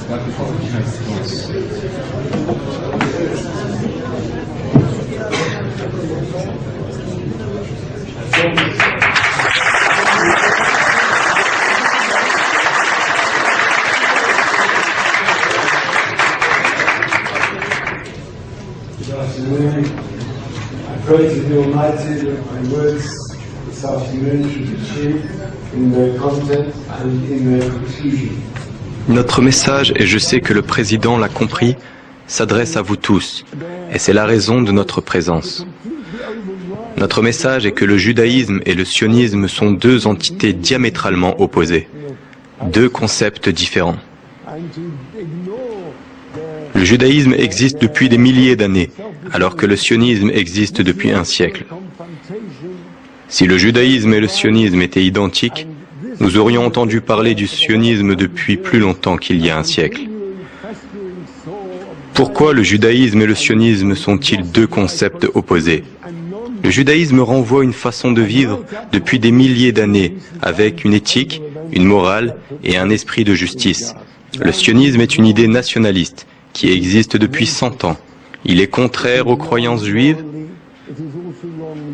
I pray to the Almighty that my words this afternoon should be true in their content and in their conclusion. Notre message, et je sais que le président l'a compris, s'adresse à vous tous, et c'est la raison de notre présence. Notre message est que le judaïsme et le sionisme sont deux entités diamétralement opposées, deux concepts différents. Le judaïsme existe depuis des milliers d'années, alors que le sionisme existe depuis un siècle. Si le judaïsme et le sionisme étaient identiques, nous aurions entendu parler du sionisme depuis plus longtemps qu'il y a un siècle. Pourquoi le judaïsme et le sionisme sont-ils deux concepts opposés? Le judaïsme renvoie une façon de vivre depuis des milliers d'années, avec une éthique, une morale et un esprit de justice. Le sionisme est une idée nationaliste qui existe depuis 100 ans. Il est contraire aux croyances juives.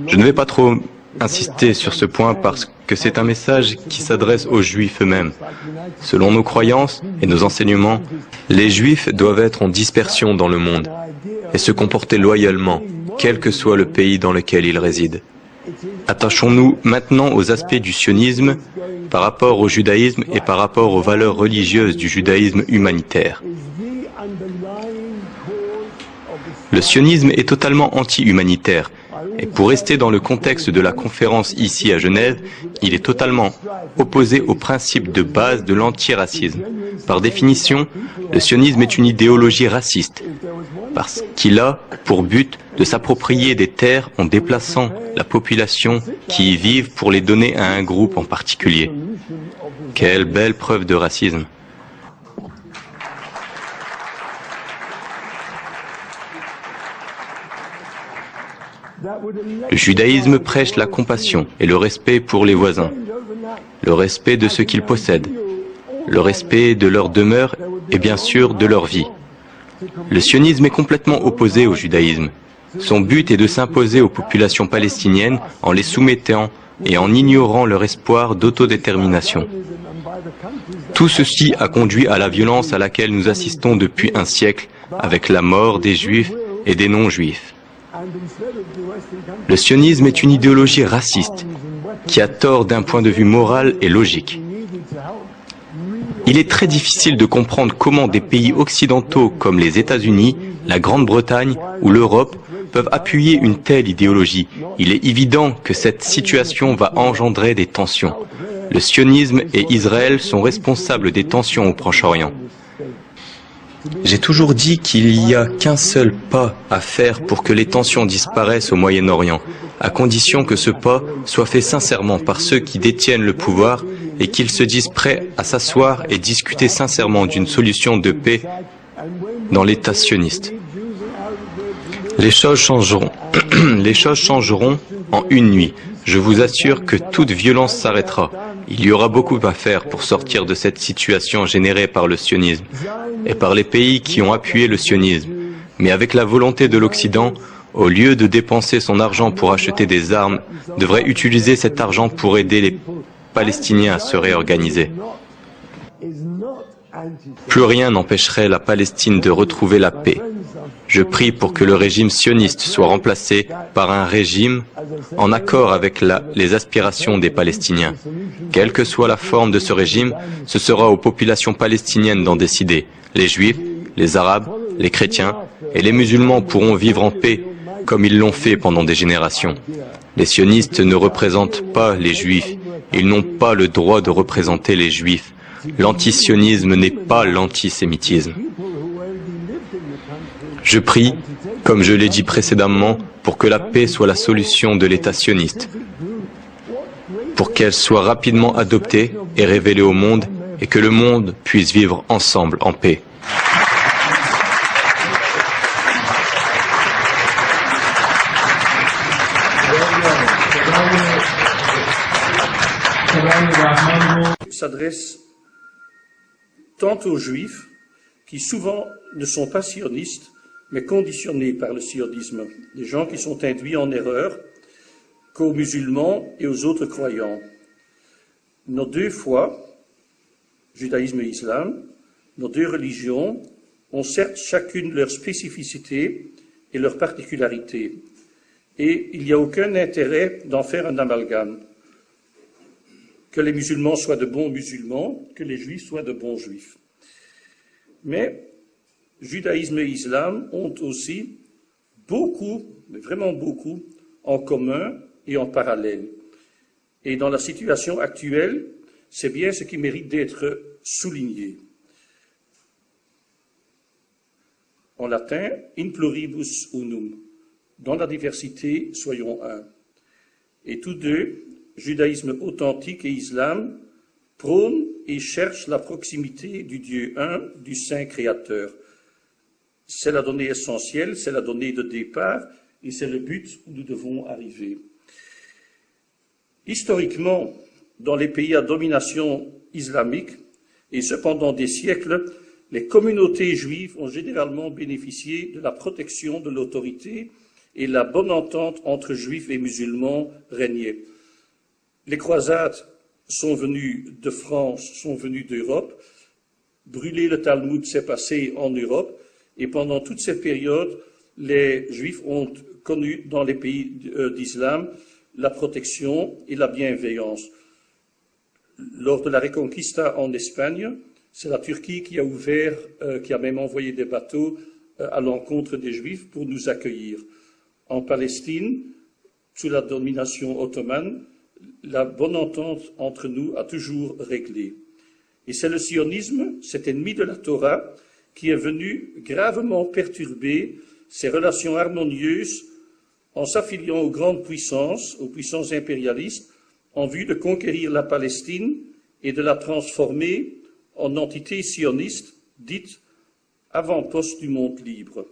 Je ne vais pas trop insister sur ce point parce que c'est un message qui s'adresse aux juifs eux-mêmes. Selon nos croyances et nos enseignements, les juifs doivent être en dispersion dans le monde et se comporter loyalement, quel que soit le pays dans lequel ils résident. Attachons-nous maintenant aux aspects du sionisme par rapport au judaïsme et par rapport aux valeurs religieuses du judaïsme humanitaire. Le sionisme est totalement anti-humanitaire. Et pour rester dans le contexte de la conférence ici à Genève, il est totalement opposé au principe de base de l'antiracisme. Par définition, le sionisme est une idéologie raciste, parce qu'il a pour but de s'approprier des terres en déplaçant la population qui y vivent pour les donner à un groupe en particulier. Quelle belle preuve de racisme! Le judaïsme prêche la compassion et le respect pour les voisins, le respect de ce qu'ils possèdent, le respect de leur demeure et bien sûr de leur vie. Le sionisme est complètement opposé au judaïsme. Son but est de s'imposer aux populations palestiniennes en les soumettant et en ignorant leur espoir d'autodétermination. Tout ceci a conduit à la violence à laquelle nous assistons depuis un siècle avec la mort des juifs et des non-juifs. Le sionisme est une idéologie raciste qui a tort d'un point de vue moral et logique. Il est très difficile de comprendre comment des pays occidentaux comme les États-Unis, la Grande-Bretagne ou l'Europe peuvent appuyer une telle idéologie. Il est évident que cette situation va engendrer des tensions. Le sionisme et Israël sont responsables des tensions au Proche-Orient. J'ai toujours dit qu'il n'y a qu'un seul pas à faire pour que les tensions disparaissent au Moyen-Orient, à condition que ce pas soit fait sincèrement par ceux qui détiennent le pouvoir et qu'ils se disent prêts à s'asseoir et discuter sincèrement d'une solution de paix dans l'État sioniste. Les choses changeront. Les choses changeront en une nuit. Je vous assure que toute violence s'arrêtera. Il y aura beaucoup à faire pour sortir de cette situation générée par le sionisme et par les pays qui ont appuyé le sionisme. Mais avec la volonté de l'Occident, au lieu de dépenser son argent pour acheter des armes, devrait utiliser cet argent pour aider les Palestiniens à se réorganiser. Plus rien n'empêcherait la Palestine de retrouver la paix. Je prie pour que le régime sioniste soit remplacé par un régime en accord avec les aspirations des Palestiniens. Quelle que soit la forme de ce régime, ce sera aux populations palestiniennes d'en décider. Les Juifs, les Arabes, les chrétiens et les musulmans pourront vivre en paix comme ils l'ont fait pendant des générations. Les sionistes ne représentent pas les Juifs. Ils n'ont pas le droit de représenter les Juifs. L'antisionisme n'est pas l'antisémitisme. Je prie, comme je l'ai dit précédemment, pour que la paix soit la solution de l'État sioniste, pour qu'elle soit rapidement adoptée et révélée au monde, et que le monde puisse vivre ensemble en paix. S'adresse tant aux Juifs qui souvent ne sont pas sionistes, mais conditionnés par le sionisme, des gens qui sont induits en erreur qu'aux musulmans et aux autres croyants. Nos deux foi, judaïsme et islam, nos deux religions ont certes chacune leur spécificité et leur particularité, et il n'y a aucun intérêt d'en faire un amalgame. Que les musulmans soient de bons musulmans, que les juifs soient de bons juifs. Mais judaïsme et islam ont aussi beaucoup, mais vraiment beaucoup, en commun et en parallèle. Et dans la situation actuelle, c'est bien ce qui mérite d'être souligné. En latin, in pluribus unum, dans la diversité, soyons un. Et tous deux, judaïsme authentique et islam, prônent et cherchent la proximité du Dieu un, du Saint Créateur. C'est la donnée essentielle, c'est la donnée de départ, et c'est le but où nous devons arriver. Historiquement, dans les pays à domination islamique, et cependant des siècles, les communautés juives ont généralement bénéficié de la protection de l'autorité et la bonne entente entre juifs et musulmans régnait. Les croisades sont venues de France, sont venues d'Europe. Brûler le Talmud s'est passé en Europe, et pendant toute cette période, les Juifs ont connu dans les pays d'islam la protection et la bienveillance. Lors de la Reconquista en Espagne, c'est la Turquie qui a ouvert, qui a même envoyé des bateaux à l'encontre des Juifs pour nous accueillir. En Palestine, sous la domination ottomane, la bonne entente entre nous a toujours réglé. Et c'est le sionisme, cet ennemi de la Torah, qui est venu gravement perturber ces relations harmonieuses en s'affiliant aux grandes puissances, aux puissances impérialistes, en vue de conquérir la Palestine et de la transformer en entité sioniste, dite avant-poste du monde libre.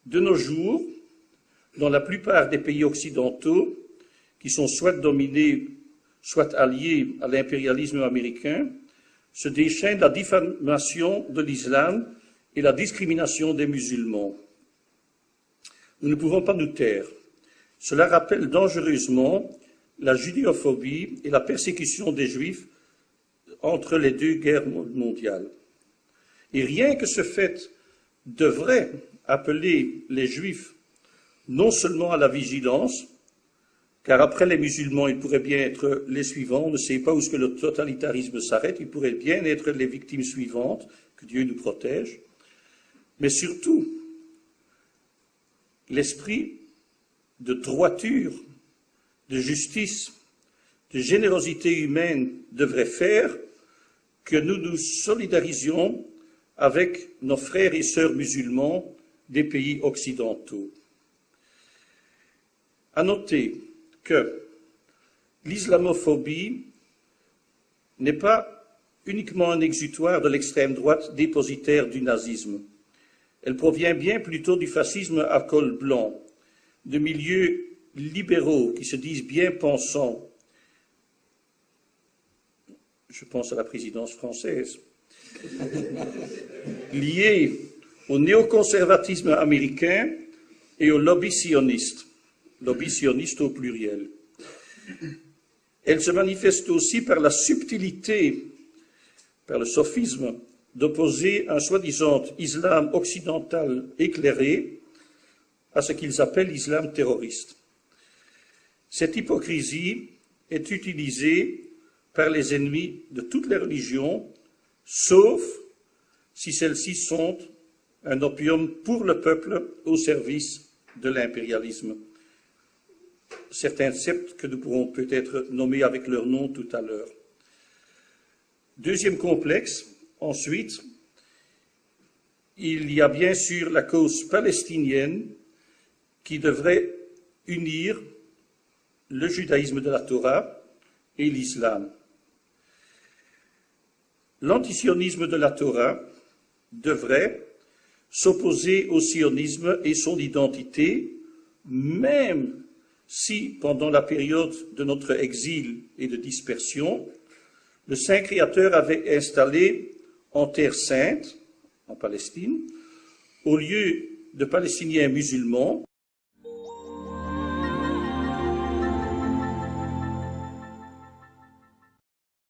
De nos jours, dans la plupart des pays occidentaux, qui sont soit dominés, soit alliés à l'impérialisme américain, se déchaîne la diffamation de l'islam et la discrimination des musulmans. Nous ne pouvons pas nous taire. Cela rappelle dangereusement la judéophobie et la persécution des Juifs entre les deux guerres mondiales. Et rien que ce fait devrait appeler les Juifs non seulement à la vigilance, car après les musulmans, ils pourraient bien être les suivants. On ne sait pas où est-ce que le totalitarisme s'arrête. Ils pourraient bien être les victimes suivantes, que Dieu nous protège. Mais surtout, l'esprit de droiture, de justice, de générosité humaine devrait faire que nous nous solidarisions avec nos frères et sœurs musulmans des pays occidentaux. À noter que l'islamophobie n'est pas uniquement un exutoire de l'extrême droite dépositaire du nazisme. Elle provient bien plutôt du fascisme à col blanc, de milieux libéraux qui se disent bien pensants. Je pense à la présidence française, liés au néoconservatisme américain et au lobby sioniste au pluriel. Elle se manifeste aussi par la subtilité, par le sophisme, d'opposer un soi-disant islam occidental éclairé à ce qu'ils appellent l'islam terroriste. Cette hypocrisie est utilisée par les ennemis de toutes les religions, sauf si celles-ci sont un opium pour le peuple au service de l'impérialisme. Certains sectes que nous pourrons peut-être nommer avec leur nom tout à l'heure. Deuxième complexe, ensuite, il y a bien sûr la cause palestinienne qui devrait unir le judaïsme de la Torah et l'islam. L'antisionisme de la Torah devrait s'opposer au sionisme et son identité, même si, pendant la période de notre exil et de dispersion, le Saint Créateur avait installé en Terre sainte, en Palestine, au lieu de Palestiniens musulmans,